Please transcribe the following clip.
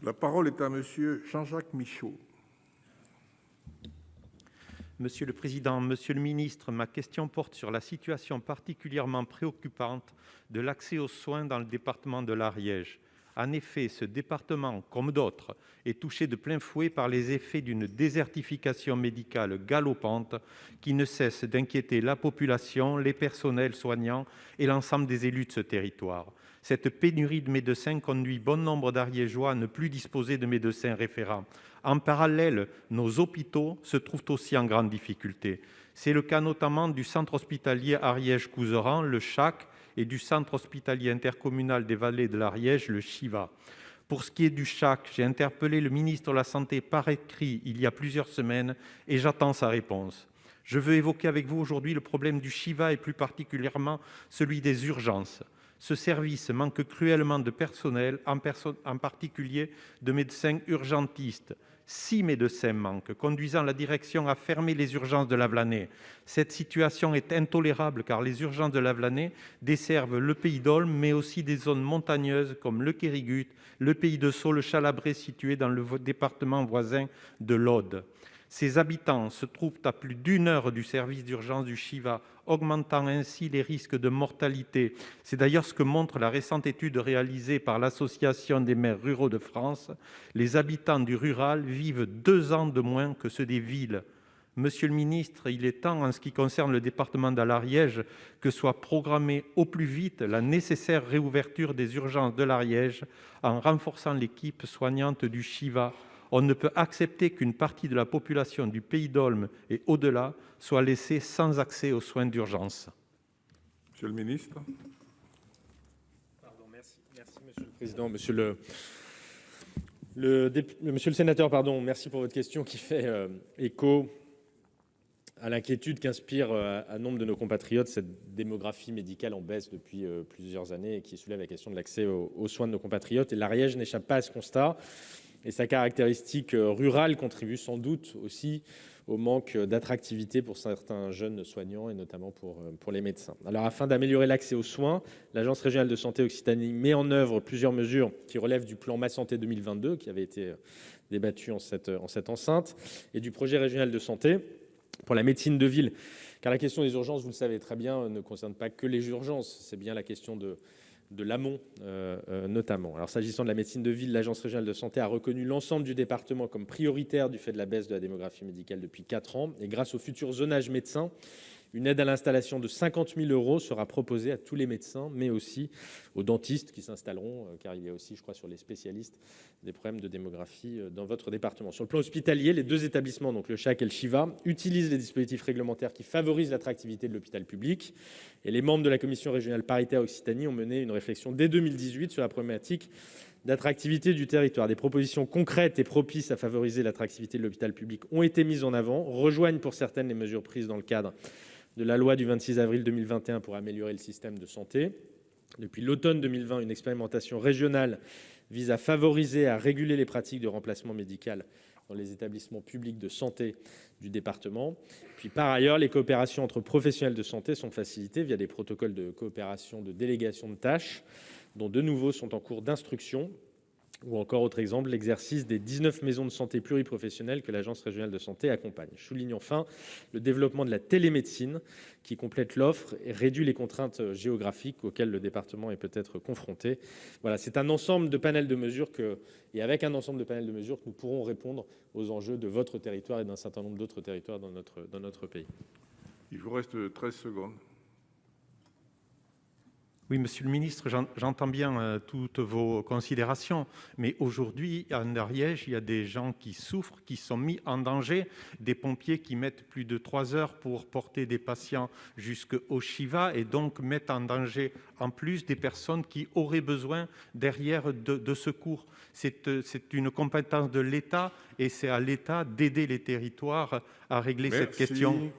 La parole est à Monsieur Jean-Jacques Michaud. Monsieur le président, monsieur le ministre, ma question porte sur la situation particulièrement préoccupante de l'accès aux soins dans le département de l'Ariège. En effet, ce département, comme d'autres, est touché de plein fouet par les effets d'une désertification médicale galopante qui ne cesse d'inquiéter la population, les personnels soignants et l'ensemble des élus de ce territoire. Cette pénurie de médecins conduit bon nombre d'Ariégeois à ne plus disposer de médecins référents. En parallèle, nos hôpitaux se trouvent aussi en grande difficulté. C'est le cas notamment du centre hospitalier Ariège-Couserans, le CHAC, et du centre hospitalier intercommunal des vallées de l'Ariège, le CHIVA. Pour ce qui est du CHAC, j'ai interpellé le ministre de la Santé par écrit il y a plusieurs semaines et j'attends sa réponse. Je veux évoquer avec vous aujourd'hui le problème du CHIVA et plus particulièrement celui des urgences. Ce service manque cruellement de personnel, en particulier de médecins urgentistes. 6 médecins manquent, conduisant la direction à fermer les urgences de Lavelanet. Cette situation est intolérable car les urgences de Lavelanet desservent le Pays d'Olme, mais aussi des zones montagneuses comme le Quérigut, le Pays de Sceaux, le Chalabrais situé dans le département voisin de l'Aude. Ses habitants se trouvent à plus d'1 heure du service d'urgence du CHIVA, augmentant ainsi les risques de mortalité. C'est d'ailleurs ce que montre la récente étude réalisée par l'Association des maires ruraux de France. Les habitants du rural vivent 2 ans de moins que ceux des villes. Monsieur le ministre, il est temps, en ce qui concerne le département de l'Ariège, que soit programmée au plus vite la nécessaire réouverture des urgences de l'Ariège en renforçant l'équipe soignante du CHIVA. On ne peut accepter qu'une partie de la population du Pays d'Olme et au-delà soit laissée sans accès aux soins d'urgence. Monsieur le ministre. Merci, Monsieur le Président. Monsieur le sénateur, merci pour votre question qui fait écho à l'inquiétude qu'inspire à nombre de nos compatriotes cette démographie médicale en baisse depuis plusieurs années et qui soulève la question de l'accès aux soins de nos compatriotes. Et l'Ariège n'échappe pas à ce constat. Et sa caractéristique rurale contribue sans doute aussi au manque d'attractivité pour certains jeunes soignants et notamment pour les médecins. Alors, afin d'améliorer l'accès aux soins, l'Agence régionale de santé Occitanie met en œuvre plusieurs mesures qui relèvent du plan Ma Santé 2022 qui avait été débattu en cette enceinte et du projet régional de santé pour la médecine de ville. Car la question des urgences, vous le savez très bien, ne concerne pas que les urgences, c'est bien la question de l'amont notamment. Alors s'agissant de la médecine de ville, l'Agence régionale de santé a reconnu l'ensemble du département comme prioritaire du fait de la baisse de la démographie médicale depuis 4 ans. Et grâce au futur zonage médecin, une aide à l'installation de 50 000 € sera proposée à tous les médecins, mais aussi aux dentistes qui s'installeront, car il y a aussi, je crois, sur les spécialistes, des problèmes de démographie dans votre département. Sur le plan hospitalier, les 2 établissements, donc le CHAC et le CHIVA, utilisent les dispositifs réglementaires qui favorisent l'attractivité de l'hôpital public. Et les membres de la commission régionale paritaire Occitanie ont mené une réflexion dès 2018 sur la problématique d'attractivité du territoire. Des propositions concrètes et propices à favoriser l'attractivité de l'hôpital public ont été mises en avant, rejoignent pour certaines les mesures prises dans le cadre de la loi du 26 avril 2021 pour améliorer le système de santé. Depuis l'automne 2020, une expérimentation régionale vise à favoriser et à réguler les pratiques de remplacement médical dans les établissements publics de santé du département. Puis par ailleurs, les coopérations entre professionnels de santé sont facilitées via des protocoles de coopération de délégation de tâches, dont de nouveaux sont en cours d'instruction, ou encore, autre exemple, l'exercice des 19 maisons de santé pluriprofessionnelles que l'Agence régionale de santé accompagne. Je souligne enfin le développement de la télémédecine qui complète l'offre et réduit les contraintes géographiques auxquelles le département est peut-être confronté. Voilà, c'est un ensemble de panels de mesures que nous pourrons répondre aux enjeux de votre territoire et d'un certain nombre d'autres territoires dans notre pays. Il vous reste 13 secondes. Oui, monsieur le ministre, j'entends bien toutes vos considérations, mais aujourd'hui, en Ariège, il y a des gens qui souffrent, qui sont mis en danger, des pompiers qui mettent plus de 3 heures pour porter des patients jusqu'au CHIVA et donc mettent en danger en plus des personnes qui auraient besoin derrière de secours. C'est une compétence de l'État et c'est à l'État d'aider les territoires à régler cette question.